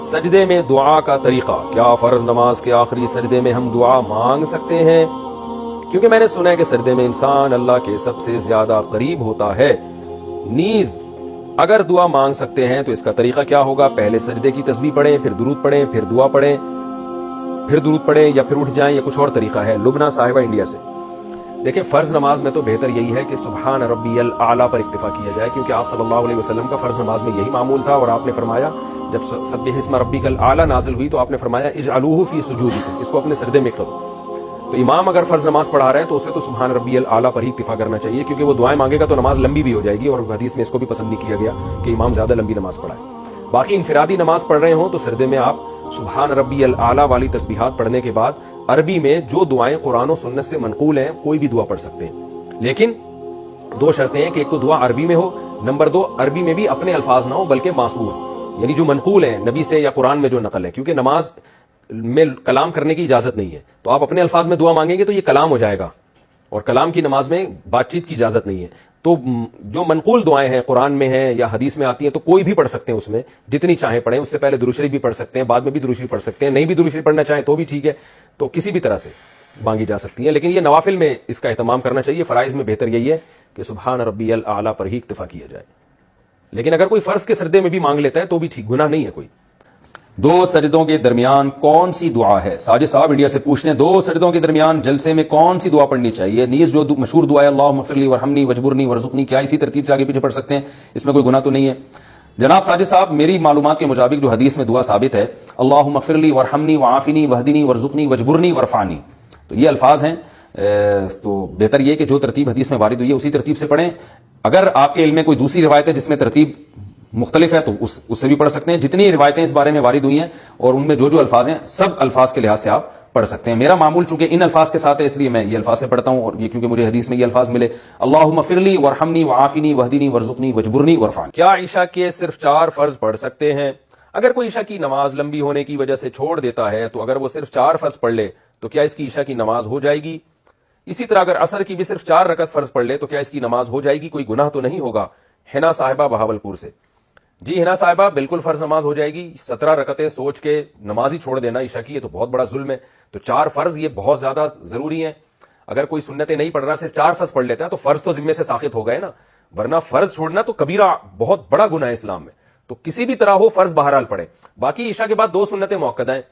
سجدے میں دعا کا طریقہ، کیا فرض نماز کے آخری سجدے میں ہم دعا مانگ سکتے ہیں؟ کیونکہ میں نے سنا ہے کہ سجدے میں انسان اللہ کے سب سے زیادہ قریب ہوتا ہے۔ نیز اگر دعا مانگ سکتے ہیں تو اس کا طریقہ کیا ہوگا؟ پہلے سجدے کی تسبیح پڑھیں، پھر درود پڑھیں، پھر دعا پڑھیں، پھر درود پڑھیں، یا پھر اٹھ جائیں، یا کچھ اور طریقہ ہے؟ لبنہ صاحبہ انڈیا سے۔ دیکھیں، فرض نماز میں تو بہتر یہی ہے کہ سبحان ربی الاعلیٰ پر اکتفا کیا جائے، کیونکہ آپ صلی اللہ علیہ وسلم کا فرض نماز میں یہی معمول تھا، اور آپ نے فرمایا جب سبح اسم ربک الاعلیٰ نازل ہوئی تو آپ نے فرمایا اجعلوہ فی سجودکم، اس کو اپنے سجدے میں کرو۔ تو امام اگر فرض نماز پڑھا رہے ہیں تو اسے تو سبحان ربی الاعلیٰ پر ہی اکتفا کرنا چاہیے، کیونکہ وہ دعائیں مانگے گا تو نماز لمبی بھی ہو جائے گی، اور حدیث میں اس کو بھی پسند نہیں کیا گیا کہ امام زیادہ لمبی نماز پڑھائے۔ باقی انفرادی نماز پڑھ رہے ہوں تو سجدے میں آپ سبحان ربی الاعلیٰ والی تسبیحات پڑھنے کے بعد عربی میں جو دعائیں قرآن و سنت سے منقول ہیں کوئی بھی دعا پڑھ سکتے ہیں، لیکن دو شرطیں ہیں کہ ایک تو دعا عربی میں ہو، نمبر دو عربی میں بھی اپنے الفاظ نہ ہو بلکہ معصور، یعنی جو منقول ہیں نبی سے یا قرآن میں جو نقل ہے، کیونکہ نماز میں کلام کرنے کی اجازت نہیں ہے، تو آپ اپنے الفاظ میں دعا مانگیں گے تو یہ کلام ہو جائے گا، اور کلام کی نماز میں بات چیت کی اجازت نہیں ہے۔ تو جو منقول دعائیں ہیں قرآن میں ہیں یا حدیث میں آتی ہیں تو کوئی بھی پڑھ سکتے ہیں، اس میں جتنی چاہیں پڑھیں، اس سے پہلے درود شریف بھی پڑھ سکتے ہیں، بعد میں بھی درود شریف پڑھ سکتے ہیں، نہیں بھی درود شریف پڑھنا چاہیں تو بھی ٹھیک ہے، تو کسی بھی طرح سے مانگی جا سکتی ہیں، لیکن یہ نوافل میں اس کا اہتمام کرنا چاہیے۔ فرائض میں بہتر یہی ہے کہ سبحان ربی الاعلیٰ پر ہی اکتفا کیا جائے، لیکن اگر کوئی فرض کے سجدے میں بھی مانگ لیتا ہے تو بھی ٹھیک، گناہ نہیں ہے کوئی۔ دو سجدوں کے درمیان کون سی دعا ہے؟ ساجد صاحب انڈیا سے پوچھتے ہیں دو سجدوں کے درمیان جلسے میں کون سی دعا پڑھنی چاہیے؟ نیز جو مشہور دعا ہے اللہم اغفر لی ورحمنی وجبرنی ورزقنی، کیا اسی ترتیب سے آگے پیچھے پڑھ سکتے ہیں؟ اس میں کوئی گناہ تو نہیں ہے؟ جناب ساجد صاحب، میری معلومات کے مطابق جو حدیث میں دعا ثابت ہے اللہم اغفر لی ورحمنی وعافنی وہدنی ورزقنی وجبرنی ورفعنی، تو یہ الفاظ ہیں، تو بہتر یہ کہ جو ترتیب حدیث میں وارد ہوئی ہے اسی ترتیب سے پڑھیں۔ اگر آپ کے علم میں کوئی دوسری روایت ہے جس میں ترتیب مختلف ہے تو اس سے بھی پڑھ سکتے ہیں۔ جتنی روایتیں اس بارے میں وارد ہوئی ہیں اور ان میں جو جو الفاظ ہیں سب الفاظ کے لحاظ سے آپ پڑھ سکتے ہیں۔ میرا معمول چونکہ ان الفاظ کے ساتھ ہے اس لیے میں یہ الفاظ سے پڑھتا ہوں، اور یہ کیونکہ مجھے حدیث میں یہ الفاظ ملے اللہم اغفر لی ورحمنی وعافنی وہدنی ورزقنی وجبرنی ورفعنی۔ کیا عشاء کے صرف 4 فرض پڑھ سکتے ہیں؟ اگر کوئی عشاء کی نماز لمبی ہونے کی وجہ سے چھوڑ دیتا ہے تو اگر وہ صرف 4 فرض پڑھ لے تو کیا اس کی عشاء کی نماز ہو جائے گی؟ اسی طرح اگر عصر کی بھی صرف 4 رکعت فرض پڑھ لے تو کیا اس کی نماز ہو جائے گی؟ کوئی گناہ تو نہیں ہوگا؟ حنا صاحبہ بہاولپور سے۔ جی حنا صاحبہ، بالکل فرض نماز ہو جائے گی۔ 17 رکعتیں سوچ کے نماز ہی چھوڑ دینا عشاء کی، یہ تو بہت بڑا ظلم ہے۔ تو 4 فرض یہ بہت زیادہ ضروری ہیں۔ اگر کوئی سنتیں نہیں پڑھ رہا، صرف 4 فرض پڑھ لیتا ہے تو فرض تو ذمے سے ساقط ہو گئے نا، ورنہ فرض چھوڑنا تو کبیرہ بہت بڑا گناہ ہے اسلام میں۔ تو کسی بھی طرح ہو فرض بہرحال پڑھے۔ باقی عشاء کے بعد 2 سنتیں موقدہ ہیں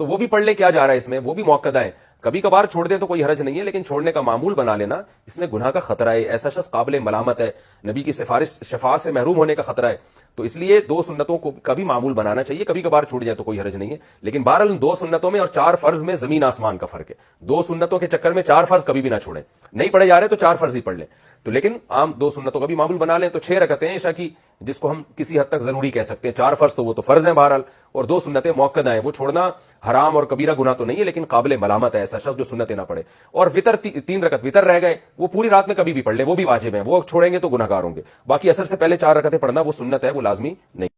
تو وہ بھی پڑھ لیں، کیا جا رہا ہے اس میں، وہ بھی موقدہ ہیں، کبھی کبھار چھوڑ دیں تو کوئی حرج نہیں ہے، لیکن چھوڑنے کا معمول بنا لینا اس میں گناہ کا خطرہ ہے، ایسا شخص قابل ملامت ہے، نبی کی شفاعت سے محروم ہونے کا خطرہ ہے۔ تو اس لیے 2 سنتوں کو کبھی معمول بنانا چاہیے، کبھی کبھار چھوٹ جائے تو کوئی حرج نہیں ہے، لیکن بہرحال 2 سنتوں میں اور 4 فرض میں زمین آسمان کا فرق ہے۔ 2 سنتوں کے چکر میں 4 فرض کبھی بھی نہ چھوڑیں، نہیں پڑھے جا رہے تو 4 فرض ہی پڑھ لیں، تو لیکن عام 2 سنتوں کا بھی معمول بنا لیں۔ تو 6 رکعتیں عشاء کی جس کو ہم کسی حد تک ضروری کہہ سکتے ہیں، 4 فرض تو وہ تو فرض ہیں بہرحال، اور 2 سنتیں موقدہ ہیں، وہ چھوڑنا حرام اور کبیرہ گناہ تو نہیں ہے لیکن قابل ملامت ہے ایسا شخص جو سنتیں نہ پڑھے۔ اور وتر 3 رکعت وتر رہ گئے، وہ پوری رات میں کبھی بھی پڑھ لے، وہ بھی واجب ہیں، وہ چھوڑیں گے تو گناہگار ہوں گے۔ باقی عصر سے پہلے 4 رکعتیں پڑھنا وہ سنت ہے، وہ لازمی نہیں۔